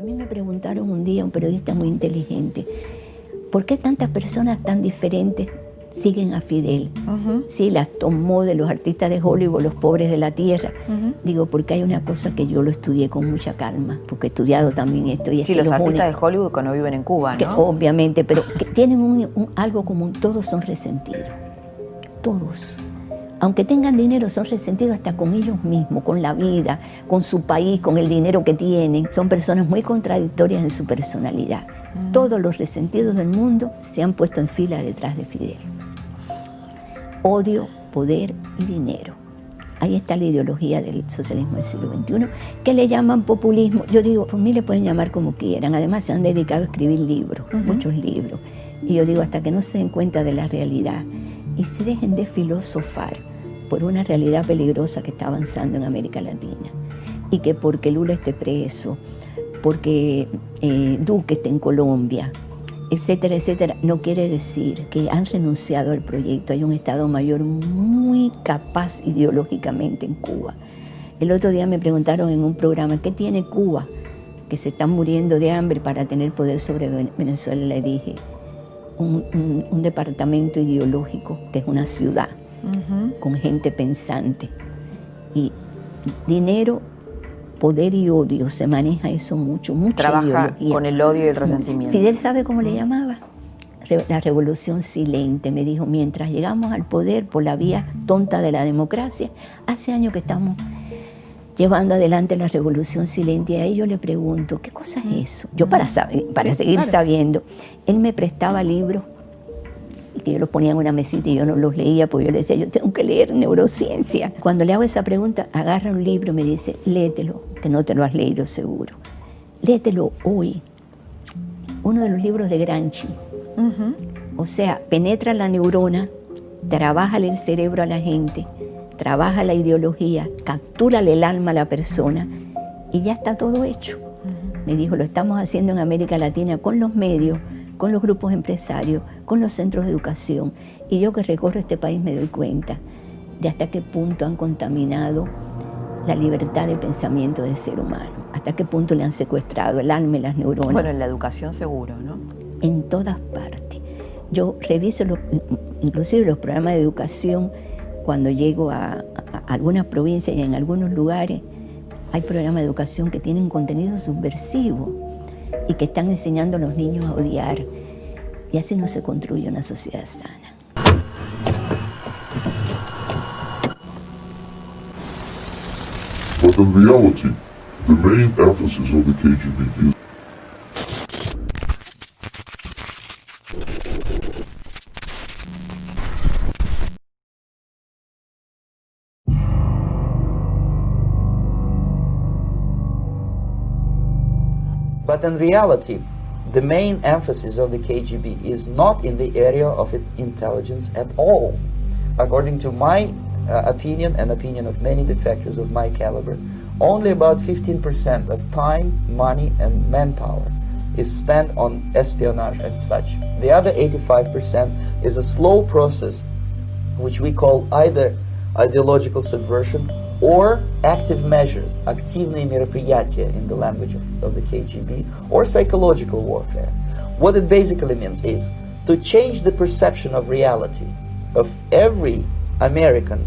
mí me preguntaron un día, un periodista muy inteligente, ¿por qué tantas personas tan diferentes siguen a Fidel? Sí, las tomó de los artistas de Hollywood, los pobres de la tierra. Digo, porque hay una cosa que yo lo estudié con mucha calma, porque he estudiado también esto. Y sí, los artistas de Hollywood cuando viven en Cuba, que, ¿no? obviamente, pero que tienen algo común, todos son resentidos, todos. Aunque tengan dinero, son resentidos hasta con ellos mismos, con la vida, con su país, con el dinero que tienen. Son personas muy contradictorias en su personalidad. Todos los resentidos del mundo se han puesto en fila detrás de Fidel. Odio, poder y dinero. Ahí está la ideología del socialismo del siglo XXI, que le llaman populismo. Yo digo, por mí le pueden llamar como quieran. Además, se han dedicado a escribir libros, muchos libros. Y yo digo, hasta que no se den cuenta de la realidad y se dejen de filosofar por una realidad peligrosa que está avanzando en América Latina. Y que porque Lula esté preso, porque Duque esté en Colombia, etcétera, etcétera, no quiere decir que han renunciado al proyecto. Hay un Estado Mayor muy capaz ideológicamente en Cuba. El otro día me preguntaron en un programa, ¿qué tiene Cuba? Que se están muriendo de hambre para tener poder sobre Venezuela. Le dije, un departamento ideológico, que es una ciudad, con gente pensante. Y dinero, poder y odio, se maneja eso mucho, mucha trabaja ideología. Con el odio y el resentimiento. Fidel, ¿sabe cómo le llamaba? La revolución silente. Me dijo, mientras llegamos al poder por la vía tonta de la democracia, hace años que estamos llevando adelante la revolución silente. Y a ellos le pregunto, ¿qué cosa es eso? Yo para seguir sabiendo, él me prestaba libros que yo los ponía en una mesita y yo no los leía, porque yo le decía, yo tengo que leer neurociencia. Cuando le hago esa pregunta, agarra un libro y me dice, léetelo, que no te lo has leído seguro. Léetelo hoy. Uno de los libros de Gramsci. O sea, penetra la neurona, trabaja el cerebro a la gente, trabaja la ideología, captúrale el alma a la persona y ya está todo hecho. Me dijo, lo estamos haciendo en América Latina con los medios, con los grupos empresarios, con los centros de educación. Y yo que recorro este país me doy cuenta de hasta qué punto han contaminado la libertad de pensamiento del ser humano, hasta qué punto le han secuestrado el alma y las neuronas. Bueno, en la educación seguro, ¿no? En todas partes. Yo reviso inclusive los programas de educación cuando llego a algunas provincias y en algunos lugares hay programas de educación que tienen contenido subversivo y que están enseñando a los niños a odiar. Y así no se construye una sociedad sana. But in reality, the main emphasis of the KGB is But in reality, the main emphasis of the KGB is not in the area of intelligence at all. According to my opinion and opinion of many defectors of my caliber, only about 15% of time, money and manpower is spent on espionage as such. The other 85% is a slow process which we call either ideological subversion or active measures, активные мероприятия in the language of the KGB, or psychological warfare. What it basically means is to change the perception of reality of every American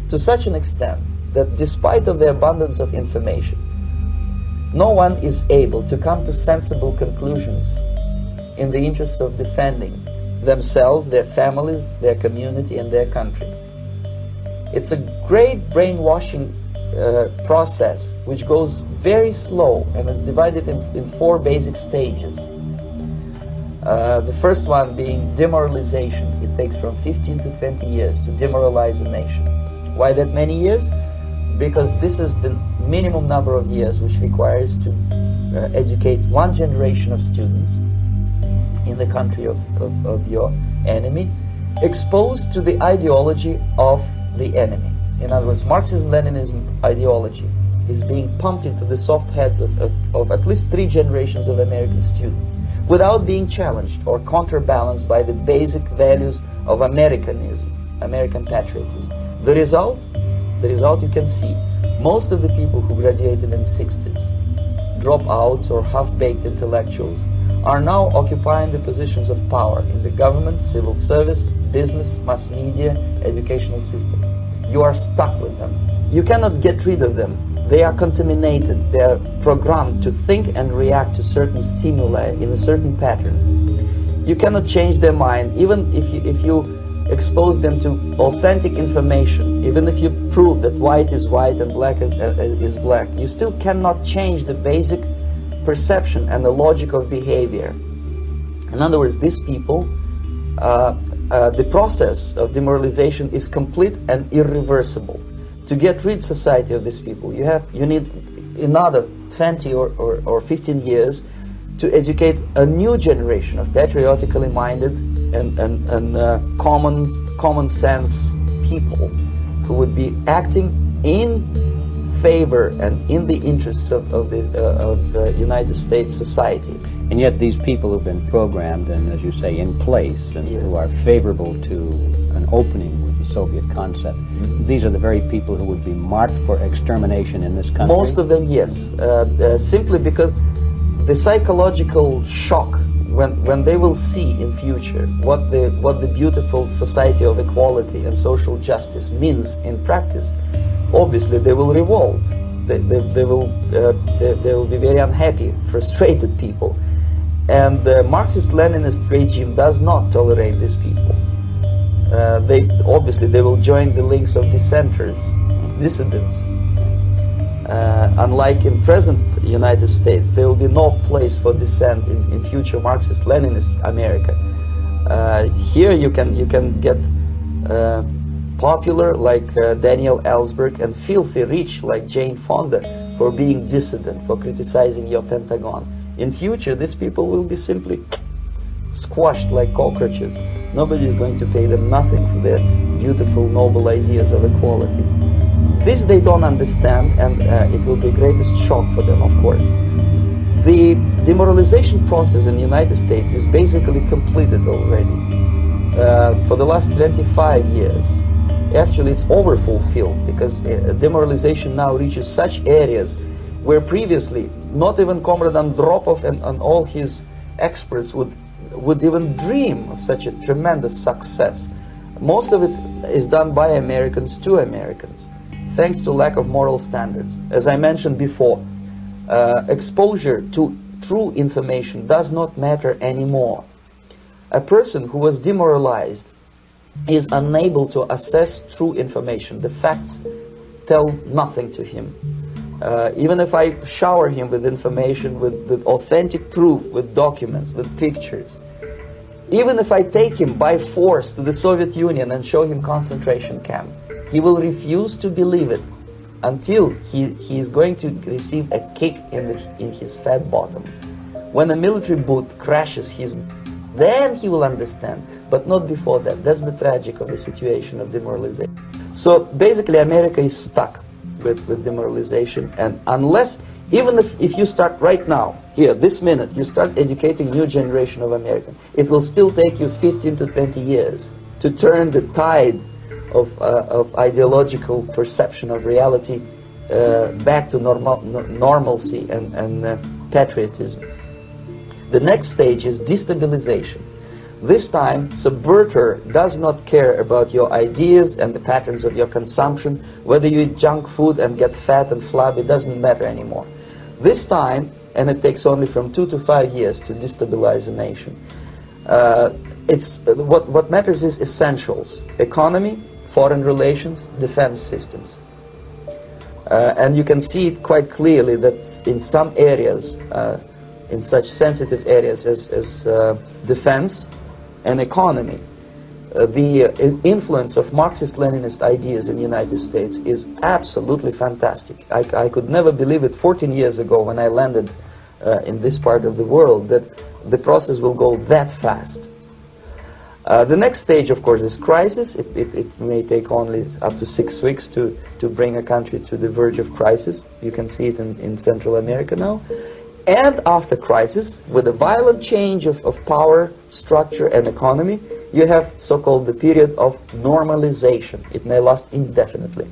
to such an extent that despite of the abundance of information, no one is able to come to sensible conclusions in the interest of defending themselves, their families, their community and their country. It's a great brainwashing process which goes very slow and is divided in 4 basic stages. The first one being demoralization. It takes from 15 to 20 years to demoralize a nation. Why that many years? Because this is the minimum number of years which requires to educate one generation of students in the country of your enemy, exposed to the ideology of the enemy. In other words, Marxism-Leninism ideology is being pumped into the soft heads of at least 3 generations of American students without being challenged or counterbalanced by the basic values of Americanism, American patriotism. The result you can see. Most of the people who graduated in the 60s dropouts or half-baked intellectuals are now occupying the positions of power in the government, civil service, business, mass media, educational system. You are stuck with them. You cannot get rid of them. They are contaminated. They are programmed to think and react to certain stimuli in a certain pattern. You cannot change their mind, even if you expose them to authentic information, even if you prove that white is white and black is black. You still cannot change the basic perception and the logic of behavior. In other words, these people, the process of demoralization is complete and irreversible. To get rid society of these people, you need another 20 or 15 years to educate a new generation of patriotically minded and common sense people who would be acting in favor and in the interests of the United States society. And yet these people who've been programmed and, as you say, in place, and who are favorable to an opening with the Soviet concept, these are the very people who would be marked for extermination in this country? Most of them, yes. Simply because the psychological shock when they will see in future what the beautiful society of equality and social justice means in practice, obviously they will revolt. They will be very unhappy, frustrated people, and the Marxist-Leninist regime does not tolerate these people. They will join the links of dissenters, dissidents. Unlike in present United States, there will be no place for dissent in future Marxist-Leninist America. Here you can get popular like Daniel Ellsberg and filthy rich like Jane Fonda for being dissident, for criticizing your Pentagon. In future, these people will be simply squashed like cockroaches. Nobody is going to pay them nothing for their beautiful, noble ideas of equality. This they don't understand, and it will be the greatest shock for them, of course. The demoralization process in the United States is basically completed already. For the last 25 years, actually it's overfulfilled, because demoralization now reaches such areas where previously not even Comrade Andropov and all his experts would even dream of such a tremendous success. Most of it is done by Americans to Americans, thanks to lack of moral standards. As I mentioned before, exposure to true information does not matter anymore. A person who was demoralized is unable to assess true information. The facts tell nothing to him. Even if I shower him with information, with authentic proof, with documents, with pictures, even if I take him by force to the Soviet Union and show him concentration camp, he will refuse to believe it until he is going to receive a kick in his fat bottom. When a military boot crashes then he will understand, but not before that. That's the tragic of the situation of demoralization. So basically America is stuck with demoralization, and unless, even if you start right now, here, this minute, you start educating new generation of Americans, it will still take you 15 to 20 years to turn the tide of ideological perception of reality back to normalcy and patriotism. The next stage is destabilization. This time, subverter does not care about your ideas and the patterns of your consumption. Whether you eat junk food and get fat and flabby, it doesn't matter anymore. This time, and it takes only from 2 to 5 years to destabilize a nation, what matters is essentials: economy, foreign relations, defense systems. And you can see it quite clearly that in some areas, in such sensitive areas as defense and economy, the influence of Marxist-Leninist ideas in the United States is absolutely fantastic. I could never believe it 14 years ago when I landed in this part of the world, that the process will go that fast. The next stage, of course, is crisis. It may take only up to 6 weeks to bring a country to the verge of crisis. You can see it in Central America now. And after crisis, with a violent change of power, structure, and economy, you have so-called the period of normalization. It may last indefinitely.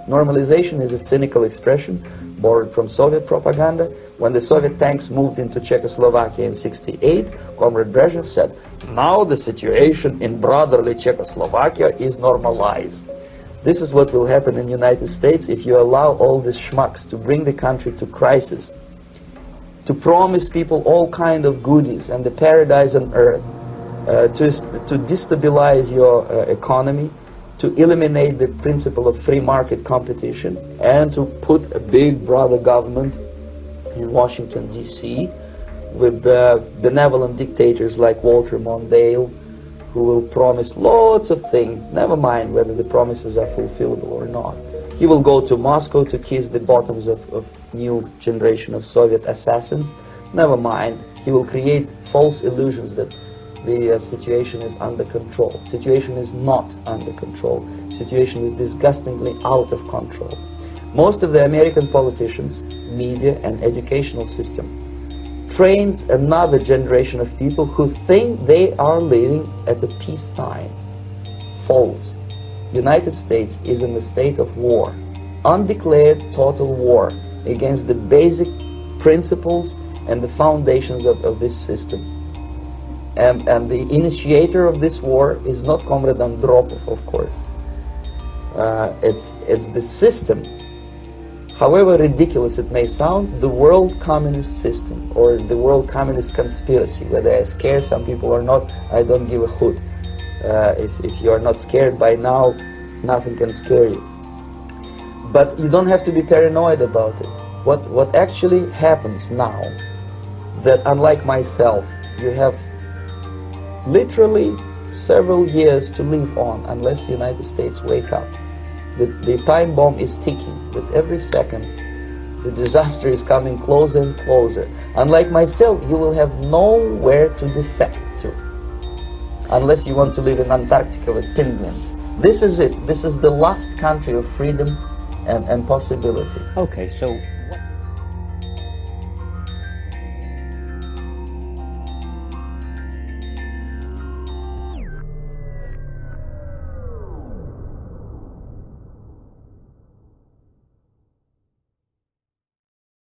Normalization is a cynical expression borrowed from Soviet propaganda, When the Soviet tanks moved into Czechoslovakia in '68, Comrade Brezhnev said, now the situation in brotherly Czechoslovakia is normalized. This is what will happen in the United States if you allow all these schmucks to bring the country to crisis, to promise people all kind of goodies and the paradise on earth, to destabilize your economy, to eliminate the principle of free market competition, and to put a big brother government in Washington, D.C., with benevolent dictators like Walter Mondale, who will promise lots of things, never mind whether the promises are fulfillable or not. He will go to Moscow to kiss the bottoms of new generation of Soviet assassins, never mind. He will create false illusions that the situation is under control. Situation is not under control. Situation is disgustingly out of control. Most of the American politicians, media and educational system trains another generation of people who think they are living at the peacetime. False. United States is in a state of war, undeclared total war against the basic principles and the foundations of this system. And the initiator of this war is not Comrade Andropov, of course. It's the system. However ridiculous it may sound, the world communist system or the world communist conspiracy, whether I scare some people or not, I don't give a hoot. If you are not scared by now, nothing can scare you. But you don't have to be paranoid about it. What actually happens now, that unlike myself, you have literally several years to live on unless the United States wake up. The time bomb is ticking. With every second, the disaster is coming closer and closer. Unlike myself, you will have nowhere to defect to, unless you want to live in Antarctica with penguins. This is it. This is the last country of freedom and possibility. Okay, so